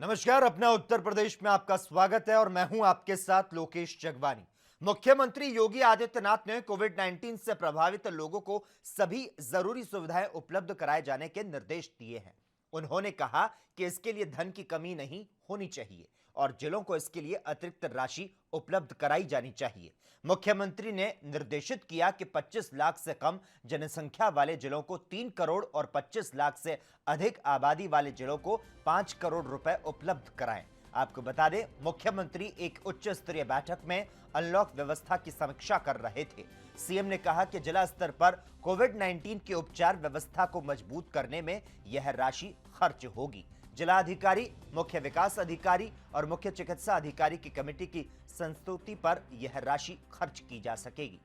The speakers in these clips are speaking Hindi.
नमस्कार। अपना उत्तर प्रदेश में आपका स्वागत है और मैं हूं आपके साथ लोकेश जगवानी। मुख्यमंत्री योगी आदित्यनाथ ने कोविड-19 से प्रभावित लोगों को सभी जरूरी सुविधाएं उपलब्ध कराए जाने के निर्देश दिए हैं। उन्होंने कहा कि इसके लिए धन की कमी नहीं होनी चाहिए और जिलों को इसके लिए अतिरिक्त राशि उपलब्ध कराई जानी चाहिए। मुख्यमंत्री ने निर्देशित किया कि 25 लाख से कम जनसंख्या वाले जिलों को 3 करोड़ और 25 लाख से अधिक आबादी वाले जिलों को 5 करोड़ रुपए उपलब्ध कराएं। आपको बता दें, मुख्यमंत्री एक उच्च स्तरीय बैठक में अनलॉक व्यवस्था की समीक्षा कर रहे थे। सीएम ने कहा कि जिला स्तर पर कोविड-19 के उपचार व्यवस्था को मजबूत करने में यह राशि खर्च होगी। जिलाधिकारी, मुख्य विकास अधिकारी और मुख्य चिकित्सा अधिकारी की कमेटी की संस्तुति पर यह राशि खर्च की जा सकेगी।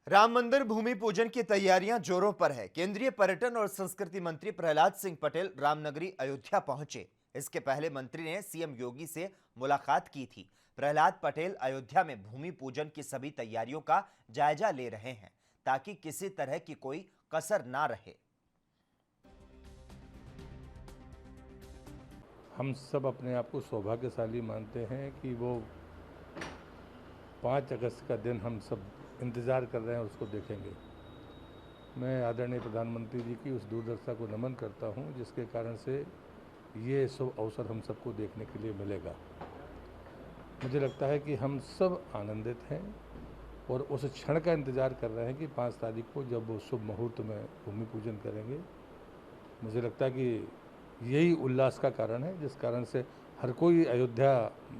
राम मंदिर भूमि पूजन की तैयारियां जोरों पर है। केंद्रीय पर्यटन और संस्कृति मंत्री प्रहलाद सिंह पटेल रामनगरी अयोध्या पहुंचे। इसके पहले मंत्री ने सीएम योगी से मुलाकात की थी। प्रहलाद पटेल अयोध्या में भूमि पूजन की सभी तैयारियों का जायजा ले रहे हैं ताकि किसी तरह की कोई कसर ना रहे। हम सब अपने आप को सौभाग्यशाली मानते हैं कि वो 5 अगस्त का दिन हम सब इंतज़ार कर रहे हैं, उसको देखेंगे। मैं आदरणीय प्रधानमंत्री जी की उस दूरदर्शिता को नमन करता हूं, जिसके कारण से ये सब अवसर हम सबको देखने के लिए मिलेगा। मुझे लगता है कि हम सब आनंदित हैं और उस क्षण का इंतज़ार कर रहे हैं कि 5 तारीख को जब वो शुभ मुहूर्त में भूमि पूजन करेंगे। मुझे लगता है कि यही उल्लास का कारण है, जिस कारण से हर कोई अयोध्या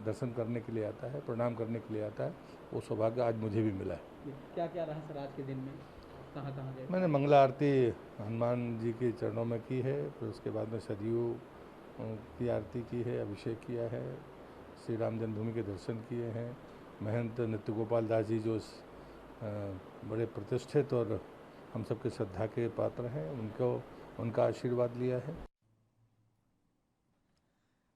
दर्शन करने के लिए आता है, प्रणाम करने के लिए आता है। वो सौभाग्य आज मुझे भी मिला है। क्या क्या रहा सर आज के दिन में, कहाँ कहाँ गए? मैंने मंगला आरती हनुमान जी के चरणों में की है, फिर उसके बाद में सरयू की आरती की है, अभिषेक किया है, श्री राम जन्मभूमि के दर्शन किए हैं। महंत नित्य गोपाल दास जी जो बड़े प्रतिष्ठित और हम सबके श्रद्धा के पात्र हैं, उनका आशीर्वाद लिया है।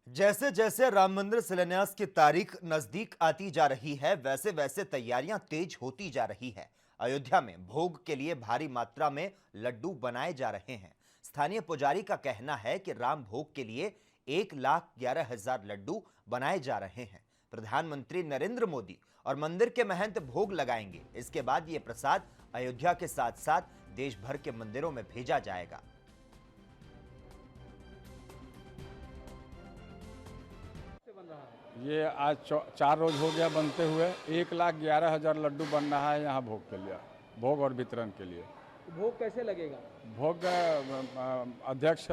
जैसे जैसे राम मंदिर शिलान्यास की तारीख नजदीक आती जा रही है, वैसे वैसे तैयारियां तेज होती जा रही है। अयोध्या में भोग के लिए भारी मात्रा में लड्डू बनाए जा रहे हैं। स्थानीय पुजारी का कहना है कि राम भोग के लिए 1,11,000 लड्डू बनाए जा रहे हैं। प्रधानमंत्री नरेंद्र मोदी और मंदिर के महंत भोग लगाएंगे। इसके बाद ये प्रसाद अयोध्या के साथ साथ देश भर के मंदिरों में भेजा जाएगा। ये आज 4 रोज हो गया बनते हुए। 1,11,000 लड्डू बन रहा है यहाँ भोग के लिए, भोग और वितरण के लिए। भोग कैसे लगेगा? भोग अध्यक्ष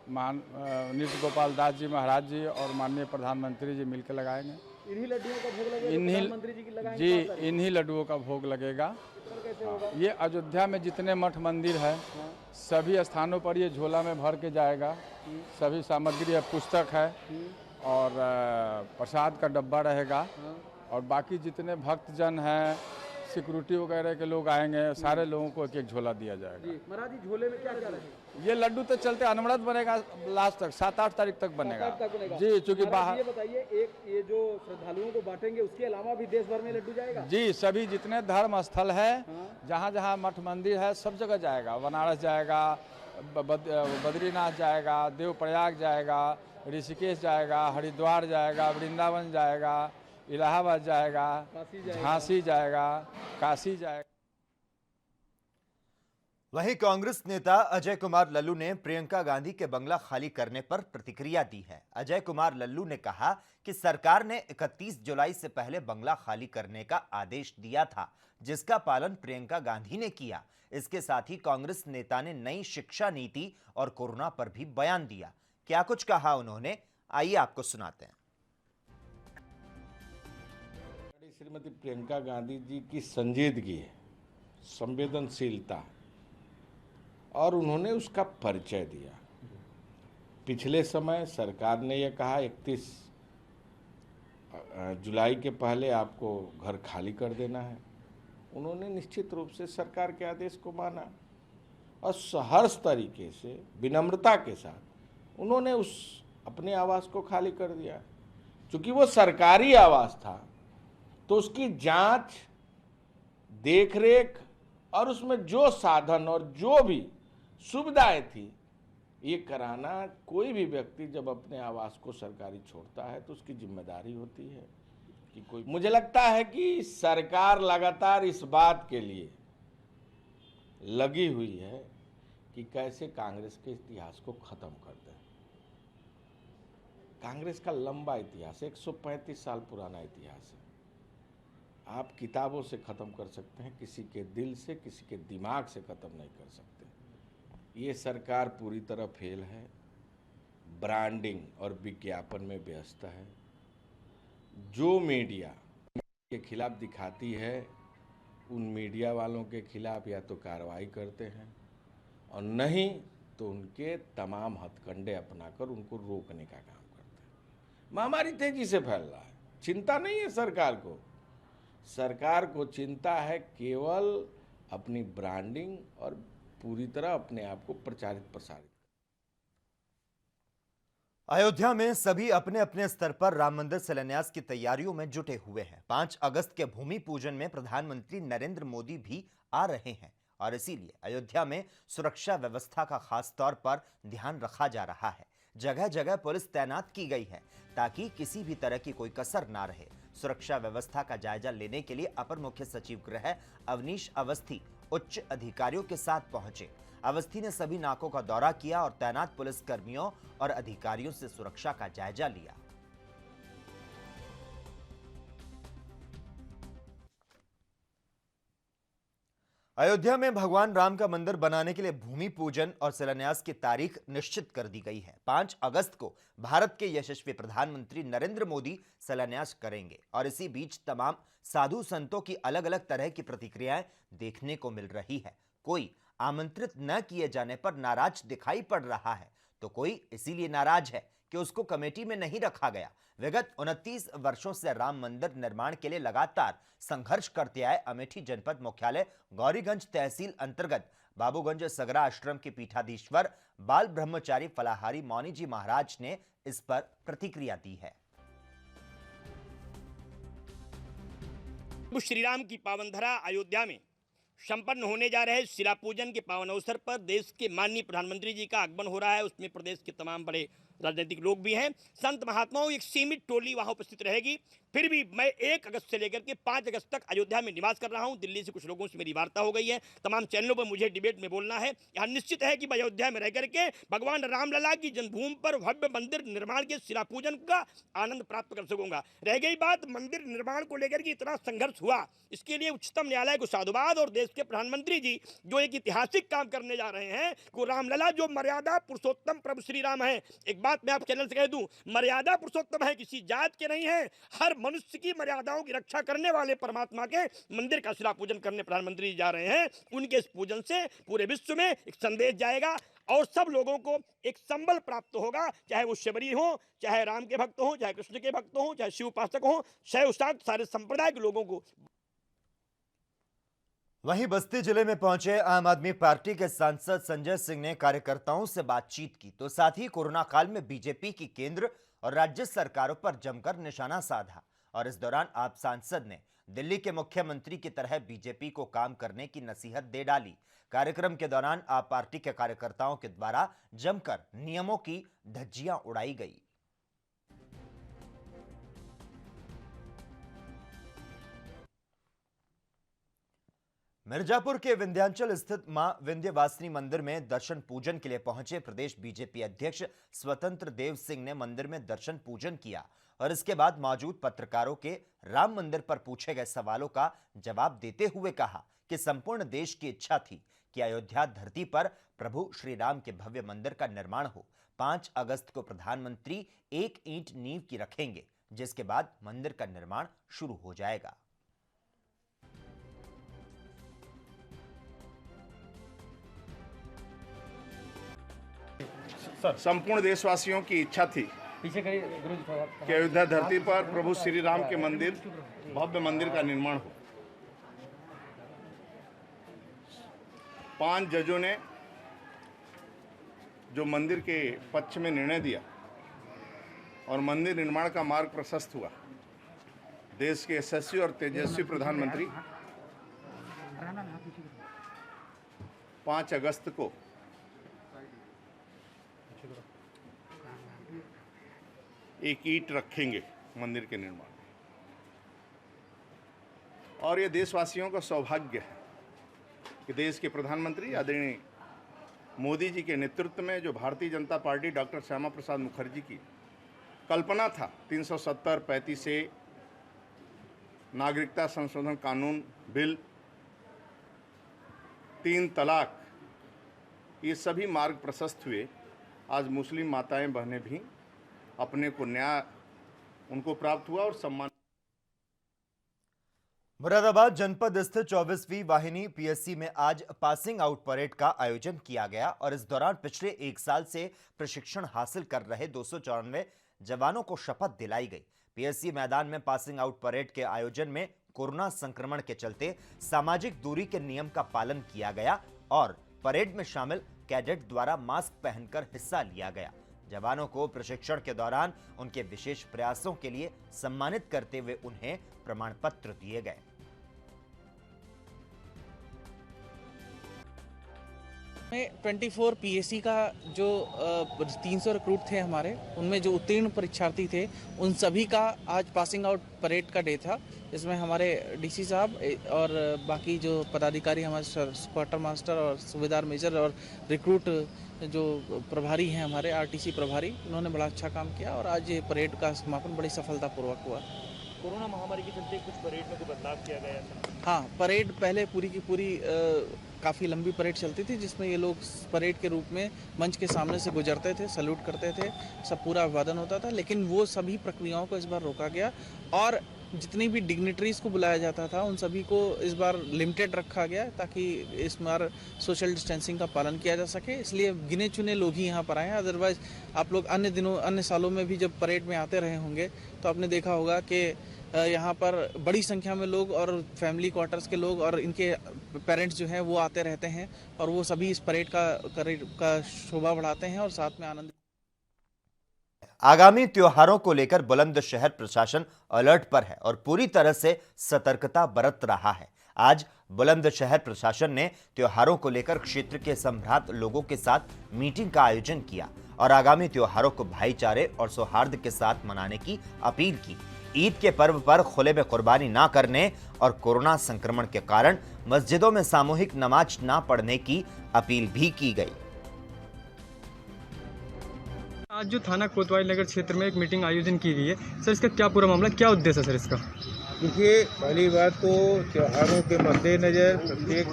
नृत्य गोपाल दास जी महाराज जी और माननीय प्रधानमंत्री जी मिलकर लगाएंगे। इन्हीं लड्डुओं का भोग लगेगा? प्रधानमंत्री जी की लगाएंगे? जी, इन्हीं लड्डुओं का भोग लगेगा। कैसे होगा? ये अयोध्या में जितने मठ मंदिर है, सभी स्थानों पर ये झोला में भर के जाएगा। सभी सामग्री है, पुस्तक है और प्रसाद का डब्बा रहेगा। और बाकी जितने भक्तजन हैं, सिक्योरिटी वगैरह के लोग आएंगे, सारे लोगों को एक एक झोला दिया जाएगा। महाराज जी, झोले में क्या क्या रहेगा? ये लड्डू तो चलते अनवरत बनेगा, लास्ट तक 7-8 तारीख तक बनेगा। जी, चूँकि बाहर। ये बताइए, एक ये जो श्रद्धालुओं को बांटेंगे, उसके अलावा भी देश भर में लड्डू जाएगा? जी, सभी जितने धर्म स्थल है, जहाँ जहाँ मठ मंदिर है, सब जगह जाएगा। बनारस जाएगा, बद्रीनाथ जाएगा, देवप्रयाग जाएगा, ऋषिकेश जाएगा, हरिद्वार जाएगा, वृंदावन जाएगा, इलाहाबाद जाएगा, झांसी जाएगा, काशी जाएगा। वहीं कांग्रेस नेता अजय कुमार लल्लू ने प्रियंका गांधी के बंगला खाली करने पर प्रतिक्रिया दी है। अजय कुमार लल्लू ने कहा कि सरकार ने 31 जुलाई से पहले बंगला खाली करने का आदेश दिया था, जिसका पालन प्रियंका गांधी ने किया। इसके साथ ही कांग्रेस नेता ने नई शिक्षा नीति और कोरोना पर भी बयान दिया। क्या कुछ कहा उन्होंने, आइए आपको सुनाते हैं। श्रीमती प्रियंका गांधी जी की संजीदगी, संवेदनशीलता, और उन्होंने उसका परिचय दिया। पिछले समय सरकार ने यह कहा 31 जुलाई के पहले आपको घर खाली कर देना है। उन्होंने निश्चित रूप से सरकार के आदेश को माना और सहर्ष तरीके से, विनम्रता के साथ उन्होंने उस अपने आवास को खाली कर दिया। चूँकि वो सरकारी आवास था तो उसकी जांच, देखरेख और उसमें जो साधन और जो भी सुविधाएं थी, ये कराना, कोई भी व्यक्ति जब अपने आवास को सरकारी छोड़ता है तो उसकी जिम्मेदारी होती है कि कोई, मुझे लगता है कि सरकार लगातार इस बात के लिए लगी हुई है कि कैसे कांग्रेस के इतिहास को खत्म कर दें। कांग्रेस का लंबा इतिहास, 135 साल पुराना इतिहास है। आप किताबों से खत्म कर सकते हैं, किसी के दिल से, किसी के दिमाग से खत्म नहीं कर सकते। ये सरकार पूरी तरह फेल है, ब्रांडिंग और विज्ञापन में व्यस्त है। जो मीडिया के खिलाफ दिखाती है, उन मीडिया वालों के खिलाफ या तो कार्रवाई करते हैं और नहीं तो उनके तमाम हथकंडे अपनाकर उनको रोकने का काम करते हैं। महामारी तेजी से फैल रहा है, चिंता नहीं है सरकार को। सरकार को चिंता है केवल अपनी ब्रांडिंग और पूरी तरह अपने आप को प्रचारित प्रसारित। अयोध्या में सभी अपने अपने स्तर पर राम मंदिर शिलान्यास की तैयारियों में जुटे हुए हैं। 5 अगस्त के भूमि पूजन में प्रधानमंत्री नरेंद्र मोदी भी आ रहे हैं और इसीलिए अयोध्या में सुरक्षा व्यवस्था का खास तौर पर ध्यान रखा जा रहा है। जगह जगह पुलिस तैनात की गई है ताकि किसी भी तरह की कोई कसर ना रहे। सुरक्षा व्यवस्था का जायजा लेने के लिए अपर मुख्य सचिव गृह अवनीश अवस्थी उच्च अधिकारियों के साथ पहुंचे। अवस्थी ने सभी नाकों का दौरा किया और तैनात पुलिस कर्मियों और अधिकारियों से सुरक्षा का जायजा लिया। अयोध्या में भगवान राम का मंदिर बनाने के लिए भूमि पूजन और शिलान्यास की तारीख निश्चित कर दी गई है। 5 अगस्त को भारत के यशस्वी प्रधानमंत्री नरेंद्र मोदी शिलान्यास करेंगे और इसी बीच तमाम साधु संतों की अलग अलग तरह की प्रतिक्रियाएं देखने को मिल रही है। कोई आमंत्रित न किए जाने पर नाराज दिखाई पड़ रहा है तो कोई इसीलिए नाराज है कि उसको कमेटी में नहीं रखा गया। विगत 29 वर्षों से राम मंदिर निर्माण के लिए लगातार संघर्ष करते आए अमेठी जनपद मुख्यालय गौरीगंज तहसील अंतर्गत बाबूगंज सगरा आश्रम के पीठाधीश्वर बाल ब्रह्मचारी फलाहारी मौनी जी महाराज ने इस पर प्रतिक्रिया दी है। श्री राम की पावन धरा अयोध्या में संपन्न होने जा रहे शिला पूजन के पावन अवसर पर देश के माननीय प्रधानमंत्री जी का आगमन हो रहा है। उसमें प्रदेश के तमाम बड़े राजनीतिक लोग भी हैं, संत महात्माओं एक सीमित टोली वहां उपस्थित रहेगी। फिर भी मैं 1 अगस्त से लेकर के 5 अगस्त तक अयोध्या में निवास कर रहा हूं। दिल्ली से कुछ लोगों से मेरी वार्ता हो गई है, तमाम चैनलों पर मुझे डिबेट में बोलना है। यह निश्चित है कि मैं अयोध्या में रह करके भगवान रामलला की जन्मभूमि पर भव्य मंदिर निर्माण के शिला पूजन का आनंद प्राप्त कर सकूंगा। रह गई बात मंदिर निर्माण को लेकर के इतना संघर्ष हुआ, इसके लिए उच्चतम न्यायालय को साधुवाद और देश के प्रधानमंत्री जी जो एक ऐतिहासिक काम करने जा रहे हैं वो रामलला जो मर्यादा पुरुषोत्तम प्रभु श्री राम है। एक बात मैं आप चैनल से कह दूं, मर्यादा पुरुषोत्तम है, किसी जात के नहीं है, हर मनुष्य की मर्यादाओं की रक्षा करने वाले परमात्मा के मंदिर का शिला पूजन करने प्रधानमंत्री जी जा रहे हैं। उनके इस पूजन से पूरे विश्व में एक संदेश जाएगा और सब लोगों को एक संबल प्राप्त होगा, चाहे वो शबरी हो, चाहे राम के भक्त हो, चाहे कृष्ण के भक्त हो, चाहे शिव उपासक हो, शैव शाक्त सारे संप्रदाय के लोगों को। वहीं बस्ती जिले में पहुंचे आम आदमी पार्टी के सांसद संजय सिंह ने कार्यकर्ताओं से बातचीत की तो साथ ही कोरोना काल में बीजेपी की केंद्र और राज्य सरकारों पर जमकर निशाना साधा। और इस दौरान आप सांसद ने दिल्ली के मुख्यमंत्री की तरह बीजेपी को काम करने की नसीहत दे डाली। कार्यक्रम के दौरान आप पार्टी के कार्यकर्ताओं के द्वारा जमकर नियमों की धज्जियां उड़ाई गई। मिर्जापुर के विंध्याचल स्थित मां विंध्यवासिनी मंदिर में दर्शन पूजन के लिए पहुंचे प्रदेश बीजेपी अध्यक्ष स्वतंत्र देव सिंह ने मंदिर में दर्शन पूजन किया और इसके बाद मौजूद पत्रकारों के राम मंदिर पर पूछे गए सवालों का जवाब देते हुए कहा कि संपूर्ण देश की इच्छा थी कि अयोध्या धरती पर प्रभु श्री राम के भव्य मंदिर का निर्माण हो। 5 अगस्त को प्रधानमंत्री 1 ईंट नींव की रखेंगे, जिसके बाद मंदिर का निर्माण शुरू हो जाएगा। संपूर्ण देशवासियों की इच्छा थी कि अयोध्या धरती पर प्रभु श्री राम के मंदिर, भव्य मंदिर का निर्माण हो। 5 जजों ने जो मंदिर के पक्ष में निर्णय दिया और मंदिर निर्माण का मार्ग प्रशस्त हुआ। देश के यशस्वी और तेजस्वी प्रधानमंत्री 5 अगस्त को एक ईंट रखेंगे मंदिर के निर्माण में। और ये देशवासियों का सौभाग्य है कि देश के प्रधानमंत्री आदरणीय मोदी जी के नेतृत्व में जो भारतीय जनता पार्टी डॉक्टर श्यामा प्रसाद मुखर्जी की कल्पना था 370-35 से नागरिकता संशोधन कानून बिल, 3 तलाक, ये सभी मार्ग प्रशस्त हुए। आज मुस्लिम माताएं बहनें भी अपने को न्याय उनको प्राप्त हुआ और सम्मान। मुरादाबाद जनपद स्थित 24वीं वाहिनी पीएससी में आज पासिंग आउट परेड का आयोजन किया गया और इस दौरान पिछले 1 साल से प्रशिक्षण हासिल कर रहे 294 जवानों को शपथ दिलाई गई। पीएससी मैदान में पासिंग आउट परेड के आयोजन में कोरोना संक्रमण के चलते सामाजिक दूरी के नियम का पालन किया गया और परेड में शामिल कैडेट द्वारा मास्क पहनकर हिस्सा लिया गया। जवानों को प्रशिक्षण के दौरान उनके विशेष प्रयासों के लिए सम्मानित करते हुए उन्हें प्रमाण पत्र दिए गए। में 24 पीएससी का जो 300 रिक्रूट थे हमारे, उनमें जो उत्तीर्ण परीक्षार्थी थे उन सभी का आज पासिंग आउट परेड का डे था। इसमें हमारे डीसी साहब और बाकी जो पदाधिकारी हमारे क्वार्टर मास्टर और सूबेदार मेजर और रिक्रूट जो प्रभारी हैं हमारे आरटीसी प्रभारी, उन्होंने बड़ा अच्छा काम किया और आज ये परेड का समापन बड़ी सफलतापूर्वक हुआ। कोरोना महामारी के चलते कुछ परेड में कोई बदलाव किया गया था? हाँ, परेड पहले पूरी की पूरी काफ़ी लंबी परेड चलती थी जिसमें ये लोग परेड के रूप में मंच के सामने से गुजरते थे, सैल्यूट करते थे, सब पूरा अभिवादन होता था। लेकिन वो सभी प्रक्रियाओं को इस बार रोका गया और जितनी भी डिग्निटरीज को बुलाया जाता था उन सभी को इस बार लिमिटेड रखा गया ताकि इस बार सोशल डिस्टेंसिंग का पालन किया जा सके। इसलिए गिने चुने लोग ही यहाँ पर आए हैं। अदरवाइज आप लोग अन्य सालों में भी जब परेड में आते रहे होंगे तो आपने देखा होगा कि यहाँ पर बड़ी संख्या में लोग और फैमिली क्वार्टर्स के लोग और इनके पेरेंट्स जो हैं वो आते रहते हैं और वो सभी इस परेड का शोभा बढ़ाते हैं और साथ में आनंद। आगामी त्योहारों को लेकर बुलंदशहर प्रशासन अलर्ट पर है और पूरी तरह से सतर्कता बरत रहा है। आज बुलंदशहर प्रशासन ने त्योहारों को लेकर क्षेत्र के संभ्रांत लोगों के साथ मीटिंग का आयोजन किया और आगामी त्योहारों को भाईचारे और सौहार्द के साथ मनाने की अपील की। ईद के पर्व पर खुले में कुर्बानी ना करने और कोरोना संक्रमण के कारण मस्जिदों में सामूहिक नमाज ना पढ़ने की अपील भी की गई। आज जो थाना कोतवाली नगर क्षेत्र में एक मीटिंग आयोजन की गई है, सर इसका क्या पूरा मामला, क्या उद्देश्य है सर इसका? देखिए, पहली बात तो त्योहारों के मद्देनज़र प्रत्येक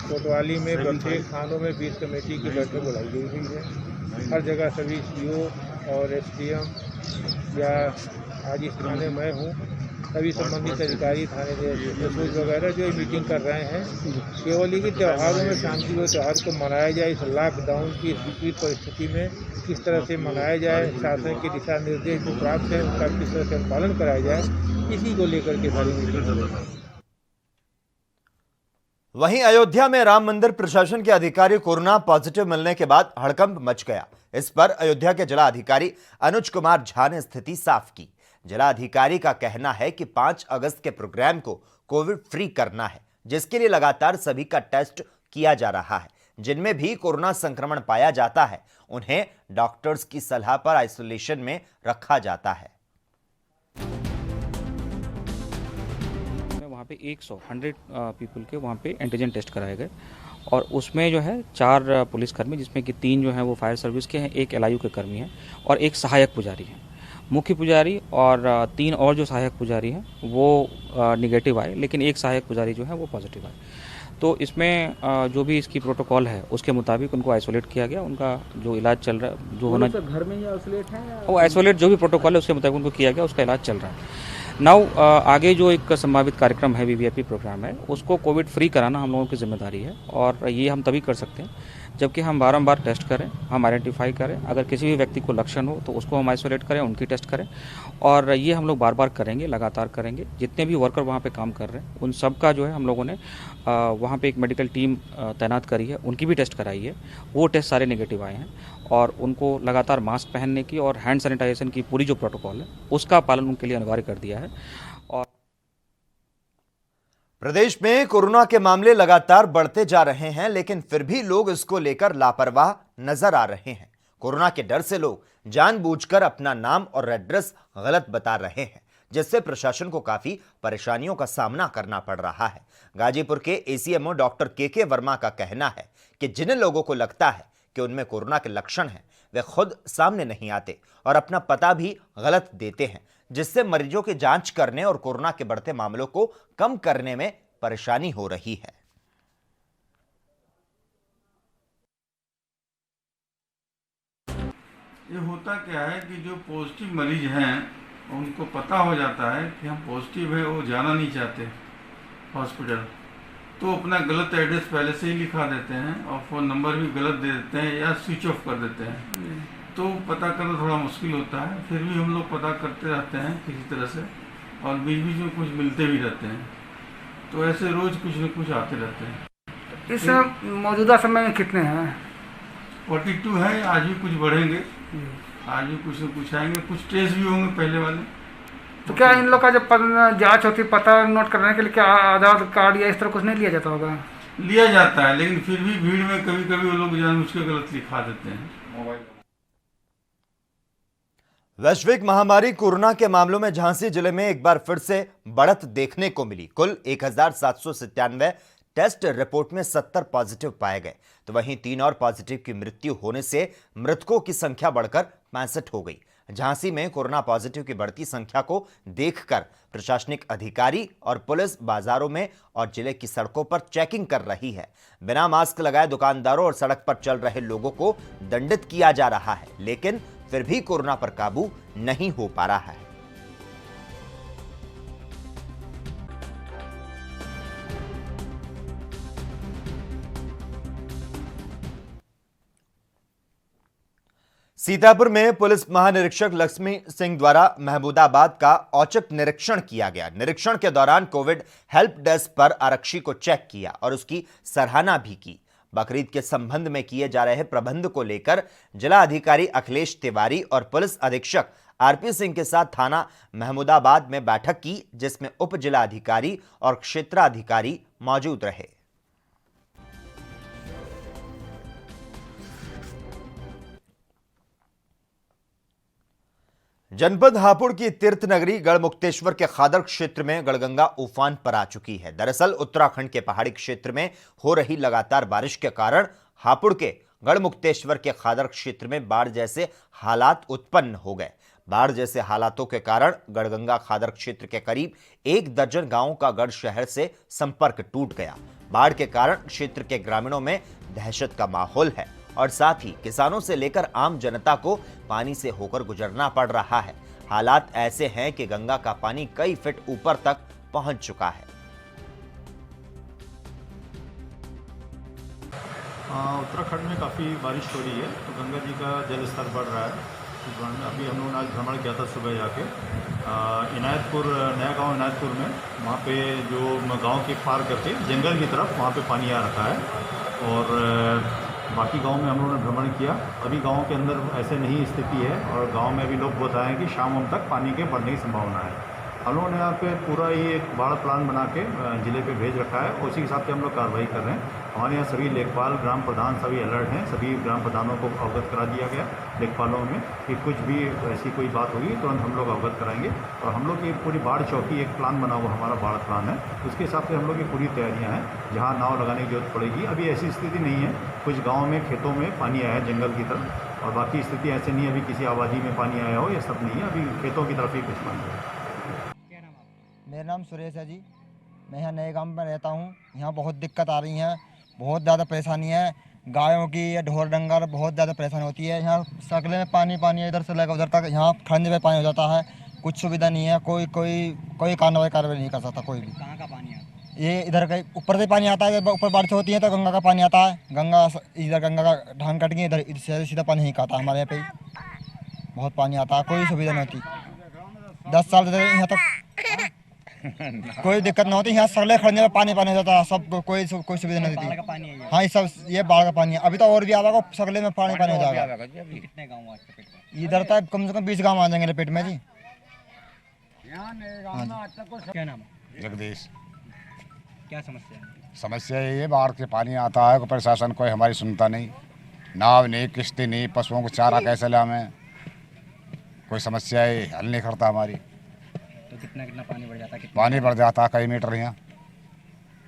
कोतवाली में प्रत्येक थानों में 20 कमेटी की बैठक बुलाई गई हुई है। हर जगह सभी सीओ और एसडीएम या आज इस थाने में हूँ, सभी संबंधित अधिकारी थाने के वगैरह जो मीटिंग कर रहे हैं केवल ही कि त्योहारों में शांति व त्यौहार को मनाया जाए। इस लॉकडाउन की विपरीत परिस्थिति में किस तरह से मनाया जाए, शासन के दिशा निर्देश जो प्राप्त है उनका किस तरह से पालन कराया जाए, इसी को लेकर के सारी मीटिंग हुई। वहीं अयोध्या में राम मंदिर प्रशासन के अधिकारी कोरोना पॉजिटिव मिलने के बाद हड़कंप मच गया। इस पर अयोध्या के जिलाधिकारी अनुज कुमार झा ने स्थिति साफ की। जिलाधिकारी का कहना है कि 5 अगस्त के प्रोग्राम को कोविड फ्री करना है, जिसके लिए लगातार सभी का टेस्ट किया जा रहा है। जिनमें भी कोरोना संक्रमण पाया जाता है उन्हें डॉक्टर्स की सलाह पर आइसोलेशन में रखा जाता है। वहाँ पे 100 पीपल के वहाँ पे एंटीजन टेस्ट कराए गए और उसमें जो है 4 पुलिसकर्मी, जिसमें कि 3 जो हैं वो फायर सर्विस के हैं, 1 एलआईयू के कर्मी हैं और 1 सहायक पुजारी है। मुख्य पुजारी और 3 और जो सहायक पुजारी हैं वो निगेटिव आए, लेकिन 1 सहायक पुजारी जो है वो पॉजिटिव आए। तो इसमें जो भी इसकी प्रोटोकॉल है उसके मुताबिक उनको आइसोलेट किया गया। उनका जो इलाज चल रहा है, जो होना घर में ही आइसोलेट है, वो आइसोलेट जो भी प्रोटोकॉल है उसके मुताबिक उनको किया गया, उसका इलाज चल रहा है। नाउ आगे जो एक संभावित कार्यक्रम है, वीवीआईपी प्रोग्राम है, उसको कोविड फ्री कराना हम लोगों की जिम्मेदारी है और ये हम तभी कर सकते हैं जबकि हम बारंबार टेस्ट करें, हम आइडेंटिफाई करें। अगर किसी भी व्यक्ति को लक्षण हो तो उसको हम आइसोलेट करें, उनकी टेस्ट करें और ये हम लोग बार बार करेंगे, लगातार करेंगे। जितने भी वर्कर वहाँ पे काम कर रहे हैं उन सब का जो है हम लोगों ने वहाँ पे एक मेडिकल टीम तैनात करी है, उनकी भी टेस्ट कराई है। वो टेस्ट सारे नेगेटिव आए हैं और उनको लगातार मास्क पहनने की और हैंड सैनिटाइजेशन की पूरी जो प्रोटोकॉल है उसका पालन उनके लिए अनिवार्य कर दिया है। और प्रदेश में कोरोना के मामले लगातार बढ़ते जा रहे हैं, लेकिन फिर भी लोग इसको लेकर लापरवाह नजर आ रहे हैं। कोरोना के डर से लोग जानबूझकर अपना नाम और एड्रेस गलत बता रहे हैं, जिससे प्रशासन को काफी परेशानियों का सामना करना पड़ रहा है। गाजीपुर के एसीएमओ डॉक्टर के वर्मा का कहना है कि जिन लोगों को लगता है कि उनमें कोरोना के लक्षण हैं, वे खुद सामने नहीं आते और अपना पता भी गलत देते हैं, जिससे मरीजों की जांच करने और कोरोना के बढ़ते मामलों को कम करने में परेशानी हो रही है। ये होता क्या है कि जो पॉजिटिव मरीज हैं उनको पता हो जाता है कि हम पॉजिटिव है, वो जाना नहीं चाहते हॉस्पिटल, तो अपना गलत एड्रेस पहले से ही लिखा देते हैं और फ़ोन नंबर भी गलत दे देते हैं या स्विच ऑफ कर देते हैं। तो पता करना थोड़ा मुश्किल होता है, फिर भी हम लोग पता करते रहते हैं किसी तरह से, और बीच बीच में कुछ मिलते भी रहते हैं, तो ऐसे रोज़ कुछ न कुछ आते रहते हैं। इस मौजूदा समय में कितने हैं? 42 है, आज भी कुछ बढ़ेंगे, आज भी कुछ न कुछ आएंगे, कुछ टेस्ट भी होंगे पहले वाले। तो क्या इन लोग का जब जांच होती है पता नोट करने के लिए क्या आधार कार्ड या इस तरह कुछ नहीं लिया जाता होगा? लिया जाता है, लेकिन फिर भी भीड़ में कभी कभी वो लोग जानबूझ के गलत लिखा देते हैं मोबाइल। वैश्विक महामारी कोरोना के मामलों में झांसी जिले में एक बार फिर से बढ़त देखने को मिली। कुल 1797 टेस्ट रिपोर्ट में 70 पॉजिटिव पाए गए, तो वहीं 3 और पॉजिटिव की मृत्यु होने से मृतकों की संख्या बढ़कर 65 हो गई। झांसी में कोरोना पॉजिटिव की बढ़ती संख्या को देखकर प्रशासनिक अधिकारी और पुलिस बाजारों में और जिले की सड़कों पर चेकिंग कर रही है। बिना मास्क लगाए दुकानदारों और सड़क पर चल रहे लोगों को दंडित किया जा रहा है, लेकिन फिर भी कोरोना पर काबू नहीं हो पा रहा है। सीतापुर में पुलिस महानिरीक्षक लक्ष्मी सिंह द्वारा महमूदाबाद का औचक निरीक्षण किया गया। निरीक्षण के दौरान कोविड हेल्प डेस्क पर आरक्षी को चेक किया और उसकी सराहना भी की। बकरीद के संबंध में किए जा रहे प्रबंध को लेकर जिला अधिकारी अखिलेश तिवारी और पुलिस अधीक्षक आरपी सिंह के साथ थाना महमूदाबाद में बैठक की, जिसमें उप जिला अधिकारी और क्षेत्राधिकारी मौजूद रहे। जनपद हापुड़ की तीर्थ नगरी गढ़मुक्तेश्वर के खादर क्षेत्र में गढ़गंगा उफान पर आ चुकी है। दरअसल उत्तराखंड के पहाड़ी क्षेत्र में हो रही लगातार बारिश के कारण हापुड़ के गढ़मुक्तेश्वर के खादर क्षेत्र में बाढ़ जैसे हालात उत्पन्न हो गए। बाढ़ जैसे हालातों के कारण गढ़गंगा खादर क्षेत्र के करीब 1 दर्जन गांवों का गढ़ शहर से संपर्क टूट गया। बाढ़ के कारण क्षेत्र के ग्रामीणों में दहशत का माहौल है और साथ ही किसानों से लेकर आम जनता को पानी से होकर गुजरना पड़ रहा है। हालात ऐसे हैं कि गंगा का पानी कई फीट ऊपर तक पहुंच चुका है। उत्तराखंड में काफ़ी बारिश हो रही है, तो गंगा जी का जल स्तर बढ़ रहा है। अभी हम लोगों ने आज भ्रमण किया था सुबह जाके इनायतपुर, नया गांव इनायतपुर में, वहाँ पे जो गांव के पार करके जंगल की तरफ वहाँ पे पानी आ रखा है। और बाकी गांव में हम लोगों ने भ्रमण किया। अभी गांव के अंदर ऐसे नहीं स्थिति है और गांव में भी लोग बताए हैं कि शाम तक पानी के बढ़ने की संभावना है। हम लोगों ने यहाँ पे पूरा ही एक बड़ा प्लान बना के ज़िले पे भेज रखा है, उसी के हिसाब से हम लोग कार्रवाई कर रहे हैं। हमारे यहाँ सभी लेखपाल, ग्राम प्रधान सभी अलर्ट हैं। सभी ग्राम प्रधानों को अवगत करा दिया गया लेखपालों में कि कुछ भी ऐसी कोई बात होगी तुरंत हम लोग अवगत कराएंगे। और हम लोग की पूरी बाढ़ चौकी एक प्लान बना हुआ हमारा बाढ़ प्लान है, उसके हिसाब से हम लोग की पूरी तैयारियाँ हैं। जहाँ नाव लगाने की जरूरत पड़ेगी, अभी ऐसी स्थिति नहीं है। कुछ गाँव में खेतों में पानी आया है जंगल की तरफ, और बाकी स्थिति ऐसे नहीं है अभी किसी आबादी में पानी आया हो, ये सब नहीं है। अभी खेतों की तरफ ही कुछ पानी है। मेरा नाम सुरेश है जी, मैं यहाँ नए गांव में रहता हूँ। यहाँ बहुत दिक्कत आ रही है, बहुत ज़्यादा परेशानी है। गायों की या ढोर डंगर बहुत ज़्यादा परेशानी होती है। यहाँ सकले में पानी है, इधर से लेकर उधर तक। यहाँ खड़ने पे पानी हो जाता है, कुछ सुविधा नहीं है। कोई कार्रवाई नहीं कर सकता कोई भी। कहाँ का पानी आता है? ये इधर का ऊपर से पानी आता है, ऊपर बारिश होती है तो गंगा का पानी आता है। गंगा का ढांग कट गई, इधर से सीधा पानी नहीं आता। हमारे यहाँ पे बहुत पानी आता है, कोई सुविधा नहीं होती। 10 साल से यहाँ तक कोई दिक्कत नहीं होती। यहाँ सगले खड़ने में पानी हो जाता है, सब कोई सुविधा नहीं होती। हाँ, ये सब ये बाढ़ का पानी है। अभी तो और भी आएगा, सगले में पानी हो जाएगा। कितने गाँव इधर तक कम से कम 20 गाँव आ जाएंगे लपेट में जी। क्या नाम है? जगदीश। क्या समस्या है? समस्या ये है, बाढ़ के पानी आता है, कोई प्रशासन कोई हमारी सुनता नहीं, नाव नहीं, किश्ती नहीं, पशुओं को चारा कैसे लाएं, कोई समस्या है हल नहीं करता हमारी। तो कितना पानी बढ़ जाता है? पानी बढ़ जाता है कई मीटर, यहाँ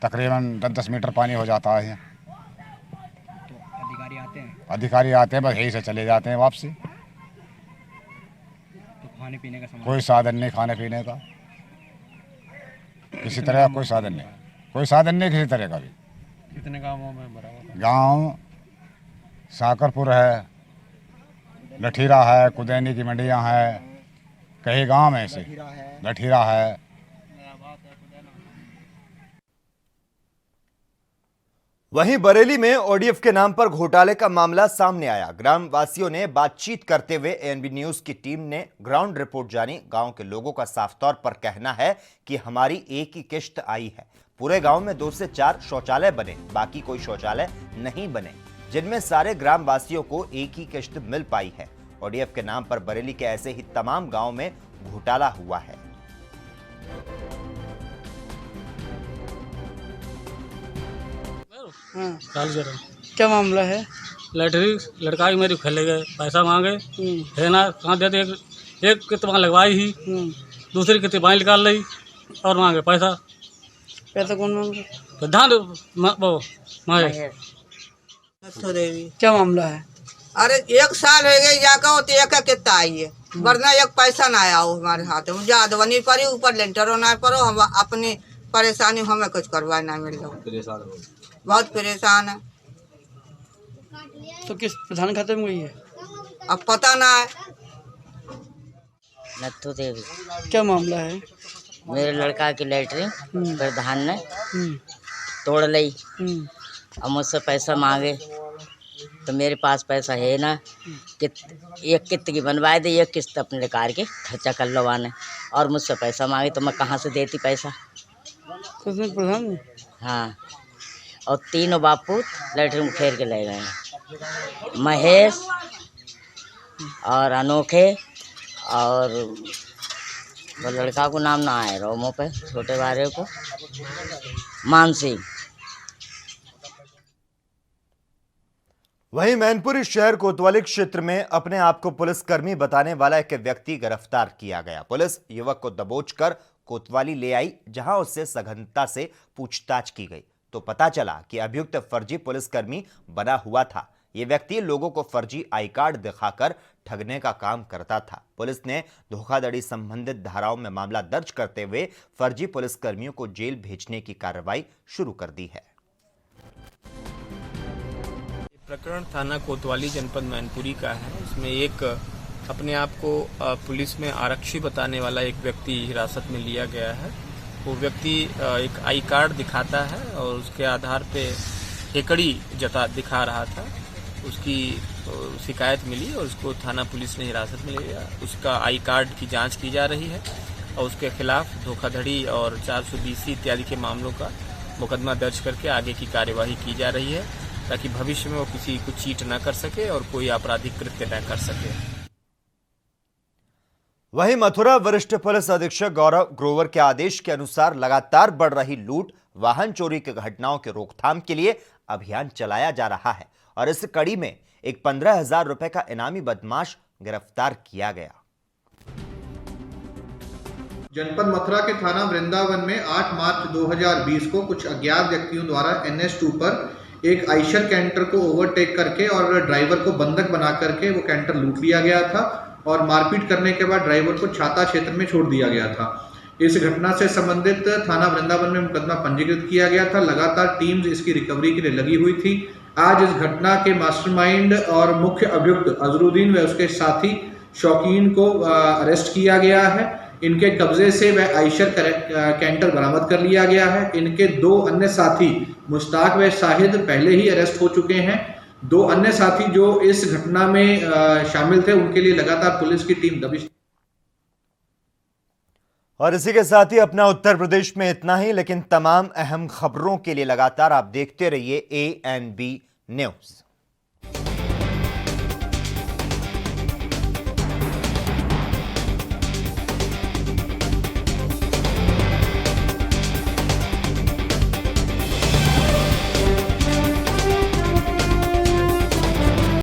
तकरीबन 10-10 मीटर पानी हो जाता है यहाँ। तो अधिकारी आते हैं? अधिकारी आते हैं, बस यही से चले जाते हैं वापसी। तो खाने पीने का कोई साधन नहीं, खाने पीने का किसी तरह का कोई साधन नहीं, कोई साधन नहीं किसी तरह का भी। कितने गाँवों में भरा हुआ? गांव साकरपुर है, लठीरा है, कुदैनी की मंडियां है, कई गांव में से लठीरा है। वहीं बरेली में ओडीएफ के नाम पर घोटाले का मामला सामने आया। ग्राम वासियों ने बातचीत करते हुए एएनबी न्यूज की टीम ने ग्राउंड रिपोर्ट जानी। गांव के लोगों का साफ तौर पर कहना है कि हमारी एक ही किश्त आई है, पूरे गांव में 2 से 4 शौचालय बने, बाकी कोई शौचालय नहीं बने, जिनमें सारे ग्राम वासियों को एक ही किश्त मिल पाई है। ओडीएफ के नाम पर बरेली के ऐसे ही तमाम गांव में घोटाला हुआ है। क्या मामला है? लैटरी लड़का मेरी खेले गए, पैसा मांगे है ना, कहाँ देते? एक कितवा लगवाई ही, दूसरी कितवा निकाल ली और मांगे पैसा। पैसा कौन मांगे? प्रधान वो महेश। क्या मामला है? अरे 1 साल हो गए जाकर वो तो एक कितना आई है, वरना एक पैसा ना आया हो हमारे हाथ में। ज्यादा बनी पड़ी, ऊपर लेंटर होना पड़ो, हम अपनी परेशानी हमें कुछ करवा ना मिल रहा, बहुत परेशान है। तो किस प्रधान खाते में गई है? अब पता ना है। नत्थू देवी। क्या मामला है? मेरे लड़का की लैटरिन प्रधान ने तोड़ ली और मुझसे पैसा मांगे, तो मेरे पास पैसा है ना। एक किस्त की बनवाए दे, एक किस्त अपने लड़का के खर्चा कर लवाने, और मुझसे पैसा मांगे तो मैं कहाँ से देती पैसा? किसने? प्रधान ने? हाँ, और तीनों बापू लैटरिन फेर के ले गए हैं, महेश और अनोखे और वो लड़का को नाम ना आए रोमो पे, छोटे बारे को मानसी। वहीं मैनपुरी शहर कोतवाली क्षेत्र में अपने आप को पुलिसकर्मी बताने वाला एक व्यक्ति गिरफ्तार किया गया। पुलिस युवक को दबोचकर कोतवाली ले आई, जहां उससे सघनता से पूछताछ की गई तो पता चला कि अभियुक्त फर्जी पुलिसकर्मी बना हुआ था। ये व्यक्ति लोगों को फर्जी आई कार्ड दिखाकर ठगने का काम करता था। पुलिस ने धोखाधड़ी संबंधित धाराओं में मामला दर्ज करते हुए फर्जी पुलिसकर्मियों को जेल भेजने की कार्रवाई शुरू कर दी है। प्रकरण थाना कोतवाली जनपद मैनपुरी का है। इसमें एक अपने आप को पुलिस में आरक्षी बताने वाला एक व्यक्ति हिरासत में लिया गया है। वो व्यक्ति एक आई कार्ड दिखाता है और उसके आधार पे एकड़ी दिखा रहा था। उसकी शिकायत मिली और उसको थाना पुलिस ने हिरासत में लिया। उसका आई कार्ड की जांच की जा रही है और उसके खिलाफ धोखाधड़ी और 420 इत्यादि के मामलों का मुकदमा दर्ज करके आगे की कार्यवाही की जा रही है, ताकि भविष्य में वो किसी को चीट न कर सके और कोई आपराधिक कृत्य न कर सके। वहीं मथुरा वरिष्ठ पुलिस अधीक्षक गौरव ग्रोवर के आदेश के अनुसार लगातार बढ़ रही लूट, वाहन चोरी की घटनाओं के रोकथाम के लिए अभियान चलाया जा रहा है और इस कड़ी में एक 15,000 रुपए का इनामी बदमाश गिरफ्तार किया गया। जनपद मथुरा के थाना वृंदावन में 8 मार्च 2020 को कुछ अज्ञात व्यक्तियों द्वारा NH2 पर एक आइशर कैंटर को ओवरटेक करके और ड्राइवर को बंधक बना करके वो कैंटर लूट लिया गया था और मारपीट करने के बाद ड्राइवर को छाता क्षेत्र में छोड़ दिया गया था। इस घटना से संबंधित थाना वृंदावन में मुकदमा पंजीकृत किया गया था। लगातार टीम्स इसकी रिकवरी के लिए लगी हुई थी। आज इस घटना के मास्टरमाइंड और मुख्य अभियुक्त अजरुद्दीन व उसके साथी शौकीन को अरेस्ट किया गया है। इनके कब्जे से वह आइशर कैंटर बरामद कर लिया गया है। इनके 2 अन्य साथी मुश्ताक व शाहिद पहले ही अरेस्ट हो चुके हैं। 2 अन्य साथी जो इस घटना में शामिल थे, उनके लिए लगातार पुलिस की टीम दबिश। और इसी के साथ ही अपना उत्तर प्रदेश में इतना ही, लेकिन तमाम अहम खबरों के लिए लगातार आप देखते रहिए ANB न्यूज़।